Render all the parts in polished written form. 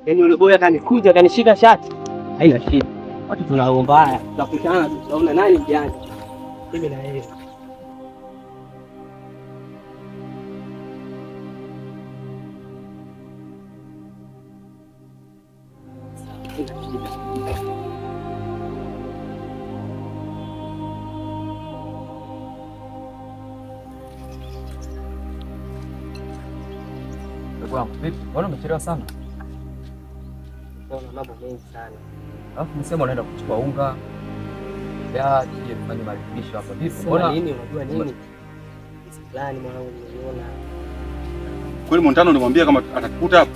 Yaani yule boya kanikuja kanishika shati. Haina shida. Watu tunaomba, tutakutana tutaona nani mjanja. Mimi na yeye. Vipi? Mbona umechelewa sana? Kuna mambo mengi sana. Alafu msema unaenda kuchukua unga. Ya, je, fanye marekebisho hapa. Vipi? Mbona nini unajua nini? Fulani mwanangu nimeona. Kweli Montano nimwambia kama atakukuta hapa.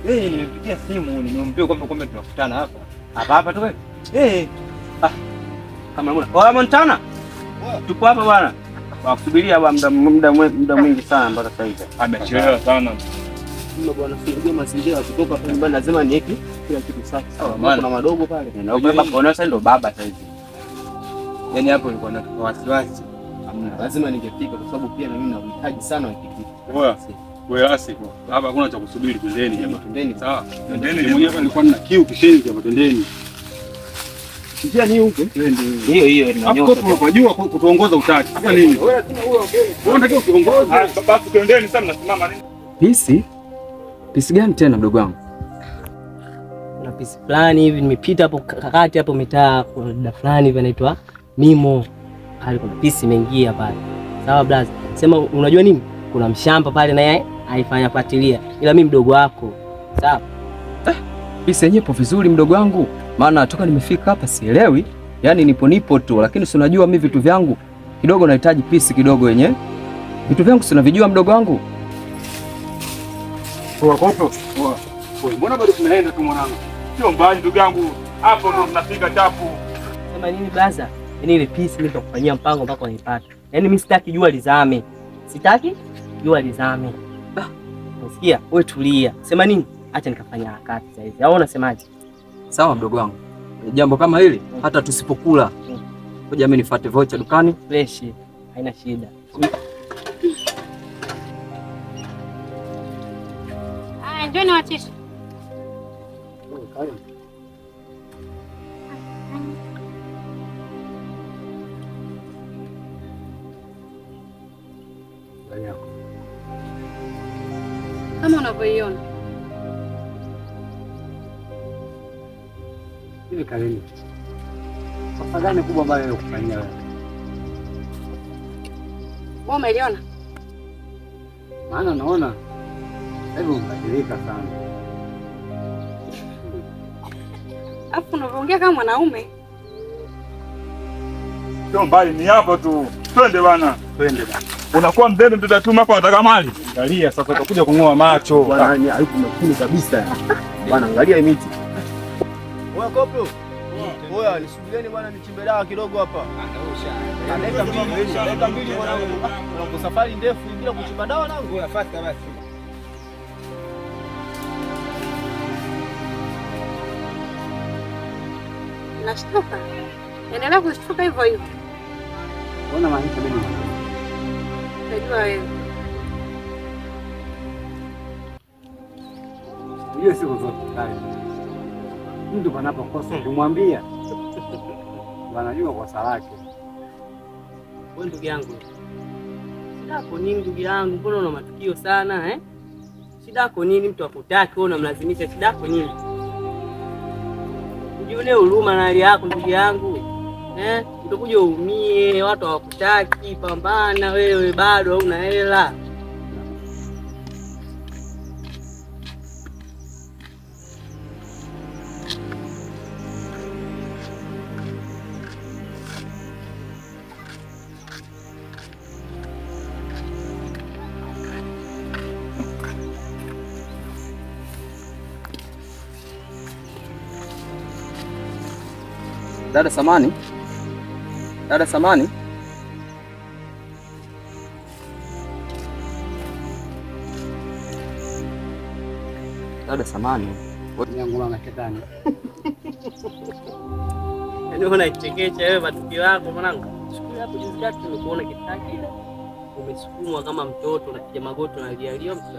Nimepigia simu, nimemwambia kwamba tunakutana hapa. Hapa tu wewe? Kama mbona? Oya Montana. Tuko hapa bwana. Wakusubiria muda mwingi sana mpaka sasa hivi. Amechelewa sana. Mimi bwana sijui mazingira kutoka pale nyumbani lazima niweke kila kitu safi. Kuna madogo pale. Na ubeba kwa sasa ndo baba sasa hivi. Yaani hapo nilikuwa na wasiwasi. Lazima ningefika kwa sababu pia na mimi na uhitaji sana wa kitu. Oya. Wewe asiko. Hapa hakuna cha kusubiri, twendeni jamaa. Twendeni. Sawa. Twendeni mwenyewe hapa nilikuwa nina kiu kishenzi hapa, twendeni. Njia ni huko. Twende. Hiyo inanyosha. Hapo tunajua kutuongoza utaki. Sasa nini? Wewe tuna huyo ongea. Wewe unataka kuongoza. Basi twendeni sasa, mnasimama nini? Pisi gani tena mdogo wangu? Kuna pisi fulani hivi nimepita hapo kakati hapo mitaa, kuna dada fulani hivi anaitwa Mimo. Pale kuna pisi imeingia pale. Sawa blaza. Sema unajua nini? Kuna mshamba pale naye haifanya fuatilia. Ila mimi mdogo wako. Sawa? Pisi yenyewe ipo vizuri mdogo wangu. Maana toka nimefika hapa sielewi. Yaani nipo tu, lakini si unajua mimi vitu vyangu kidogo nahitaji pisi kidogo yenyewe. Vitu vyangu si unavijua mdogo wangu. Poa kopo. Poa. Mbona bado tunaenda tu mwanangu? Sio mbali ndugu yangu. Hapo ndo tunafika chapu. Sema nini blaza? Yaani ile pisi mimi nitakufanyia mpango mpaka unipate. Yaani mimi sitaki jua lizame. Sitaki jua lizame. Unasikia? Wewe tulia. Sema nini? Acha nikafanya harakati sasa hivi. Au unasemaje? Sawa mdogo wangu. Jambo kama hili hata tusipokula. Ngoja mimi nifuate voucher dukani. Fresh. Haina shida. Njoni watisha. Kama unavyoiona. Hivi Kalini. Kosa gani kubwa ambayo nimekufanyia wewe? Wewe umeliona? Maana naona hebu mbadilika sana. Alafu unavyoongea kama mwanaume. Sio mbali, ni hapo tu. Twende bwana. Twende bwana. Unakuwa mzee mtoto tu hapa unataka mali. Angalia sasa utakuja kung'oa macho. Bwana hayuko makini kabisa. Bwana angalia miti. Oya koplo. Oya nisubirieni bwana nichimbe dawa kidogo hapa. Dakika mbili mwanangu. Kuna safari ndefu bila kuchimba dawa nangu. Oya fasta basi. Nashtuka. Endelea kushtuka hivyo hivyo. Unaona maanisha mimi. Najua wewe. Hiyo siku zote kali. Mtu panapokosa kumwambia. Wanajua kosa lake. Wewe ndugu yangu. Shida yako nini ndugu yangu? Mbona una matukio sana eh? Shida yako nini mtu akutaki wewe unamlazimisha? Shida yako nini? Ujione huruma na hali yako ndugu yangu. Utakuja uumie, watu hawakutaki, pambana wewe bado hauna hela. Dada samani. Dada samani. Dada samani. Yangu na ketani. Yaani unaichekecha wewe matukio yako mwanangu. Siku hapo juzi kati nimekuona kitaki ile. Umesukumwa kama mtoto unapiga magoti unalialia mtoto.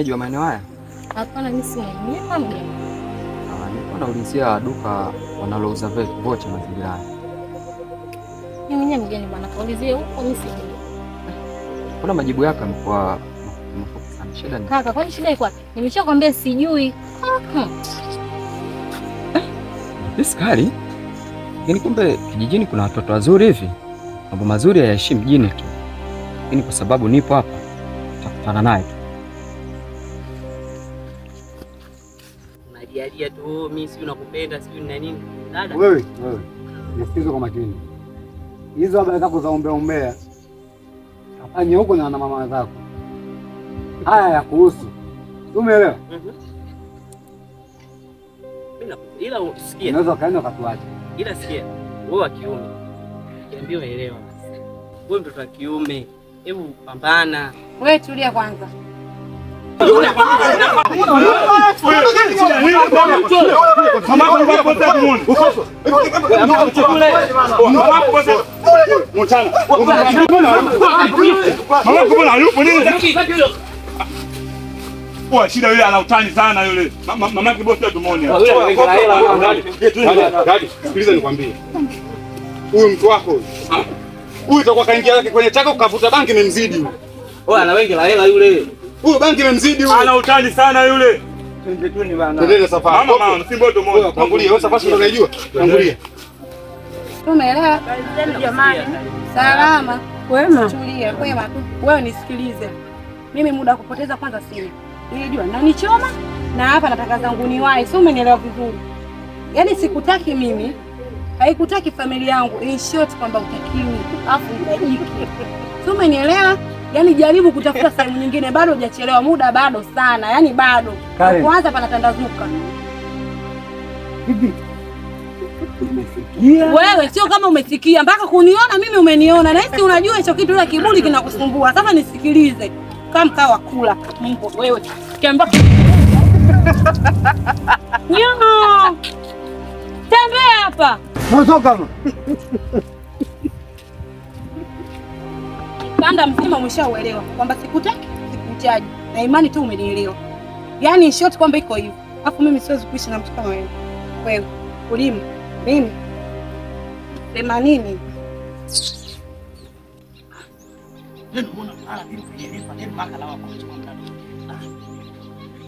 mwenyeji wa maeneo haya? Hapana, mimi si mwenyeji kama mgeni. Nilikuwa naulizia duka wanalouza vocha mazingira haya. Mimi mwenyewe mgeni bwana, kaulizie huko mimi si. Kuna majibu yako yamekuwa mafupi sana. Shida ni kaka, kwani shida iko wapi? Nimeshakwambia sijui. Iskari. Lakini kumbe kijijini kuna watoto wazuri hivi. Mambo mazuri hayaishi mjini tu. Lakini kwa sababu nipo hapa, tutakutana naye tu. Unajialia tu mimi si unakupenda sijui na nini. Dada. Wewe, nisikize kwa makini. Hizo habari zako za umbea afanye huko na mama zako. Haya ya kuhusu. Umeelewa? Ila usikie. Unaweza kaenda ukatuacha. Ila sikia, wewe wa kiume. Niambie uelewa. Wewe mtoto wa kiume, hebu pambana. Wewe tulia kwanza. Kwa shida yule ana utani sana yule. Mamake bosi atumoni. Sikiliza nikwambie. Huyu mtu wako huyu itakuwa kaingia yake kwenye chako kukavuta banki imemzidi. Wewe ana wengi la hela yule. Huyu banki imemzidi huyu. Ana utani sana yule. Twendeni bana. Twendeni safari. Mama, simbo tumoja. Tangulia, wewe safari ndio unaijua. Tangulia. Umeelewa? Jamani. Salama. Wema. Tulia, wema tu. Wewe nisikilize. Mimi muda wa kupoteza kwanza sina. Nilijua nanichoma na hapa nataka zangu niwahi. Sio, umenielewa vizuri? Yaani sikutaki mimi. Haikutaki familia yangu. In short kwamba utakiwi. Afu utajiki. Sio, umenielewa? Yaani jaribu kutafuta sehemu nyingine, bado hujachelewa, muda bado sana. Yaani bado. Kwanza panatandazuka. Hivi. Umesikia? Wewe sio kama umesikia, mpaka kuniona mimi umeniona. Na hisi unajua hicho kitu ile kiburi kinakusumbua. Sasa nisikilize. Kama kawa kula Mungu wewe. Kiamba. Nyama. Tembea hapa. Mtoka. Kanda mzima umeshauelewa kwamba sikutaki, sikuchaji. Na imani tu umenielewa. Yaani short kwamba iko hivyo. Alafu mimi siwezi kuishi na mtu kama wewe. Wewe, ulimi, mimi. Sema nini? Ndio mbona mara mimi kujelipa ndio maka la wako kwa mdada.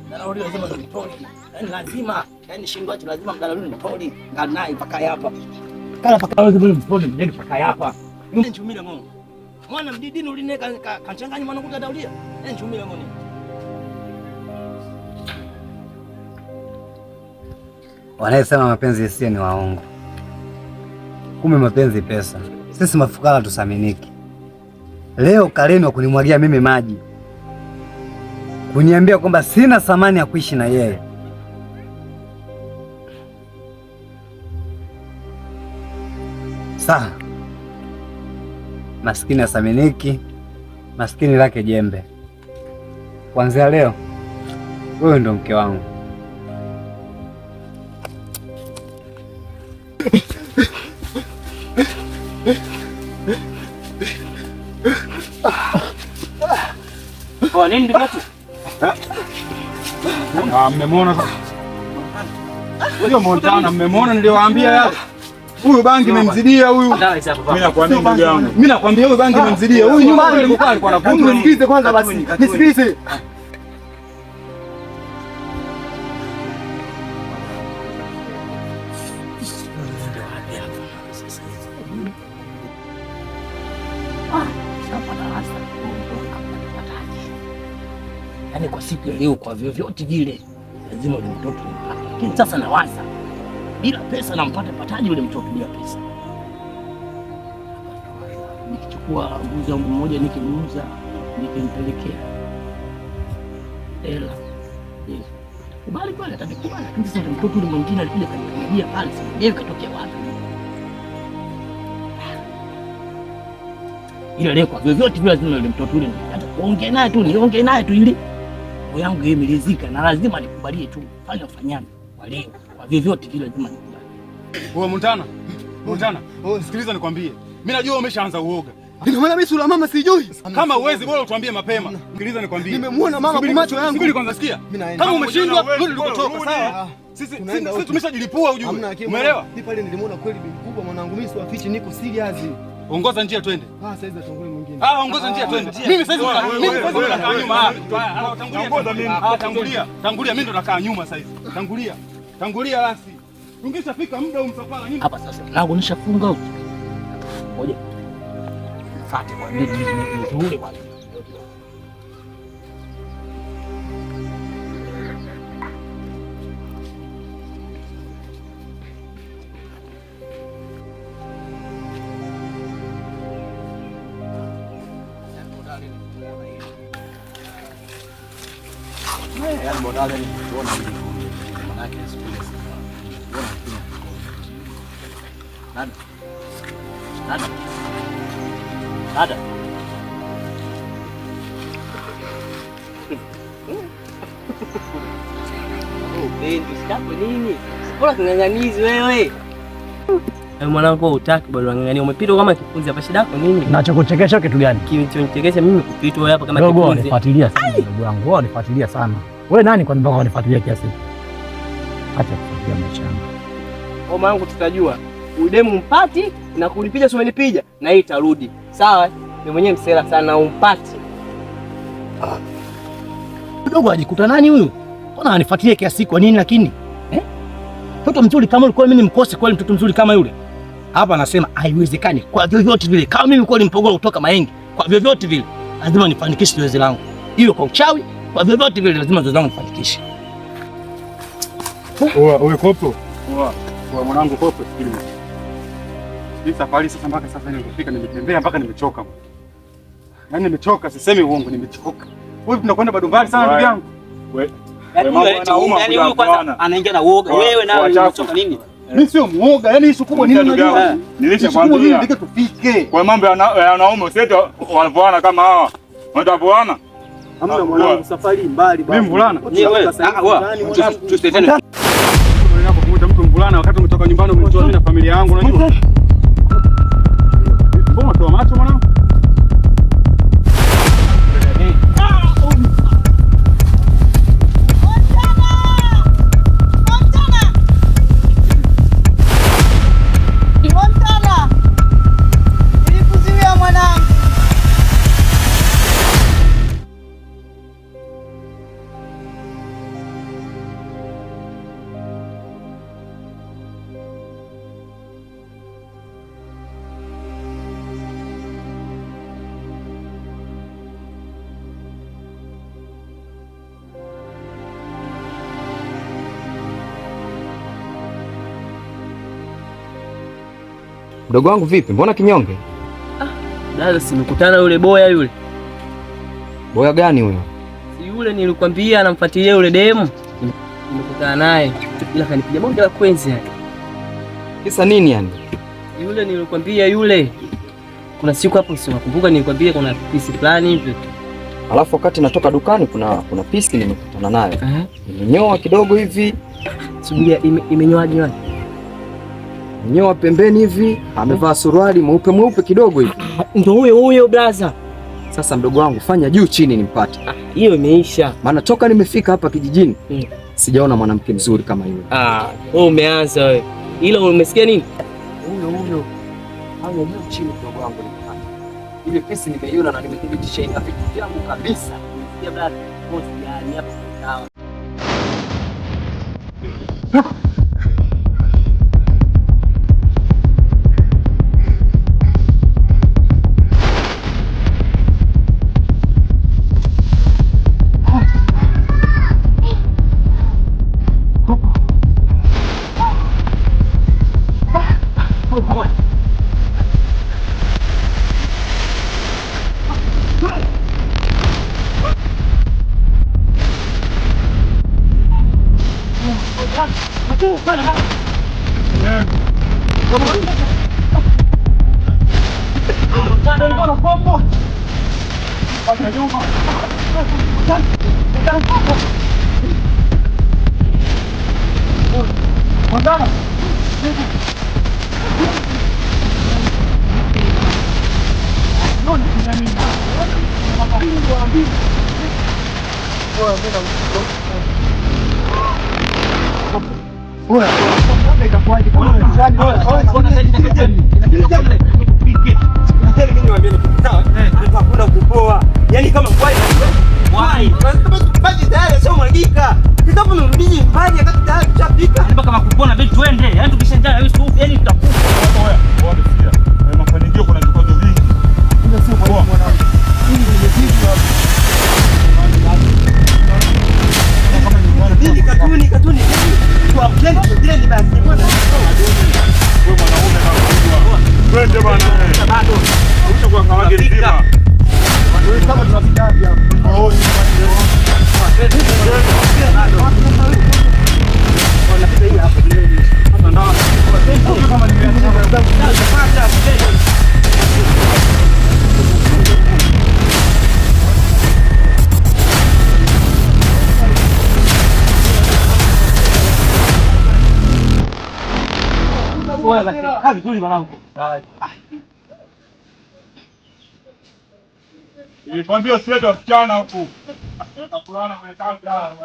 Na rudi lazima nitoli. Yaani lazima, yaani shindwacho lazima mdada rudi nitoli. Nganai mpaka hapa. Kala paka lazima nitoli ndio mpaka hapa. Mimi nchumile ng'ongo. Mwana mdidini ulineka kachanganya mwana kuja daulia. Yaani nchumile ng'ongo. Wanayesema mapenzi yasiyo ni waongo. Kumbe mapenzi pesa. Sisi mafukara tusaminiki. Leo Karen wa kunimwagia mimi maji, kuniambia kwamba sina thamani ya kuishi na yeye. Sawa, maskini asaminiki, maskini lake jembe. Kuanzia leo wewe ndo mke wangu. Kwa nini ndio? Mmemwona sasa? Huyo Montana mmemwona, niliwaambia yale. Huyu bangi imemzidia huyu. Mimi nakwambia ndugu yangu. Mimi nakwambia huyu bangi imemzidia. Huyu nyuma alikuwa anakunywa. Nisikilize kwanza basi. Nisikilize. Yaani kwa siku ya leo kwa vyovyote vile lazima yule mtoto nimpate. Lakini sasa nawaza bila pesa nampata pataje yule mtoto bila pesa? Nikichukua mbuzi wangu mmoja nikimuuza nikimpelekea hela. Kubali pale atakubali, lakini sasa yule mtoto yule mwingine alikuja kanipigia pale sasa yeye katokea wapi? Ile leo kwa vyovyote vile lazima yule mtoto yule hata kuongea naye tu niongee naye tu ili moyo wangu imelizika na lazima nikubalie tu. Fanya ufanyane kwa leo. Kwa vyovyote vile lazima nikubali. Wewe Montana. Montana. Sikiliza nikwambie. Mimi najua umeshaanza uoga. Ina maana mimi sura mama sijui. Kama uwezi bora utuambie mapema. Sikiliza nikwambie. Nimemuona mama kwa macho yangu. Subiri kwanza sikia. Kama umeshindwa rudi ulikotoka sawa? Sisi tumeshajilipua ujue. Umeelewa? Mimi pale nilimuona kweli bibi mkubwa mwanangu, mimi siwafichi, niko serious. Ongoza njia twende. Sasa hizi atongole mwingine. Ongoza njia twende. Mimi sasa nakaa nyuma hapa. Tangulia mimi ndo nakaa nyuma sasa hivi. Tangulia basi. Tungeshafika muda umsafara nyinyi. Hapa sasa. Lango nishafunga huko. Ngoja. Fate kwa nini nzuri bwana. Dada. Nini? Bora kung'ang'anizi wewe. Mwanangu utaki bado ng'ang'ania, umepita kama kifunzi hapa, shida yako nini? Nachokuchekesha kitu gani? Kilichonichekesha mimi kupita wewe hapa kama kifunzi. Wewe unifuatilia sana ndugu yangu, wewe unifuatilia sana. Wewe nani kwa mpaka unifuatilia kiasi? Acha kufuatilia maisha yangu. Mama yangu tutajua. Udemu mpati na kulipiga umenipiga na hii itarudi. Sawa? Mimi mwenyewe msela sana umpati. Kidogo ajikuta nani huyu? Mbona anifuatilia kiasi kwa nini lakini? Mtoto mzuri kama ulikuwa mimi nimkose kweli mtoto mzuri kama yule. Hapa anasema haiwezekani kwa vyovyote vile. Kama mimi kweli mpogoro kutoka Mahenge, kwa vyovyote vile lazima nifanikishe zoezi langu. Hiyo kwa uchawi, kwa vyovyote vile lazima zoezi langu nifanikishe. Wewe kopo. Kwa mwanangu kopo sikiliza. Hii safari sasa mpaka sasa nimefika, nimetembea mpaka nimechoka. Yaani nimechoka, sisemi uongo, nimechoka. Wewe tunakwenda bado mbali sana ndugu yangu. Wewe huyu kwanza anaingia na uoga. Wewe nawe unachoka nini? Mimi sio muoga, yaani issue kubwa nini unajua? Nilishakwambia ndike tufike. Kwa mambo ya wanaume usete wanavoana kama hawa. Wanavoana? Hamna mwanangu, safari mbali bwana. Mimi mvulana. Wewe, tusitetane. Unaenda kumuita mtu mvulana wakati umetoka nyumbani umetoa mimi na familia yangu unajua? Mbona toa macho mwanangu? Mdogo wangu vipi? Mbona kinyonge? Dada, simekutana yule boya yule. Boya gani huyo? Si yule nilikwambia anamfuatilia yule demu. Nimekutana naye. Ila kanipiga bonge la kwenzi yani. Kisa nini yani? Yule nilikwambia yule. Kuna siku hapo si unakumbuka nilikwambia kuna pisi fulani hivi. Alafu wakati natoka dukani kuna pisi nimekutana nayo. Imenyoa kidogo hivi. Subiria, imenyoaje wapi? Nyoa pembeni hivi, amevaa suruali mweupe kidogo hivi. Ndio huyo brother. Sasa mdogo wangu fanya juu chini nimpate. Hiyo imeisha. Maana toka nimefika hapa kijijini sijaona mwanamke mzuri kama yule. Wewe umeanza wewe. Ila umesikia nini? Huyo. Fanya juu chini mdogo wangu nimpate. Ile pesa nimeiona na nimethibitisha ina vitu vyangu kabisa. Ya brother, boss yani hapa sawa. Yaani kama wai tayari sio mwagika. Kikapo nirudi nyumbani wakati tayari tushapika. Mpaka makupona beti twende. Yaani tukishanjana wewe tu yaani tutakufa. Wewe umesikia? Mafanikio kuna vikwazo vingi. Ndio sio kwa mwanangu. Hii ndio imezidi hapo. Nini katuni. Kwa mjengo mjengo basi bwana. Wewe mwanaume na kujua. Twende bwana. Bado. Utakuwa kawage nzima. Wewe kama tunafika hapa. Oh, nilikwambia usilete wasichana huku. Kulana kwenye tanga.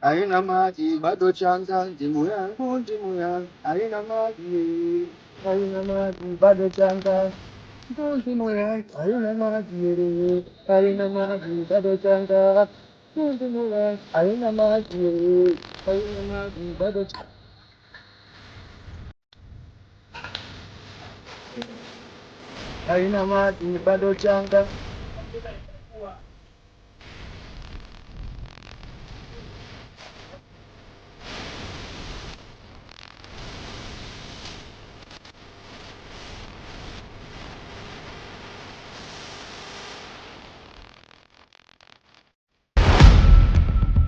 Haina maji bado changa, ndimu yangu haina maji bado changa, ndimu yangu haina maji bado changa, ndimu yangu haina maji bado changa. Haina maji bado changa.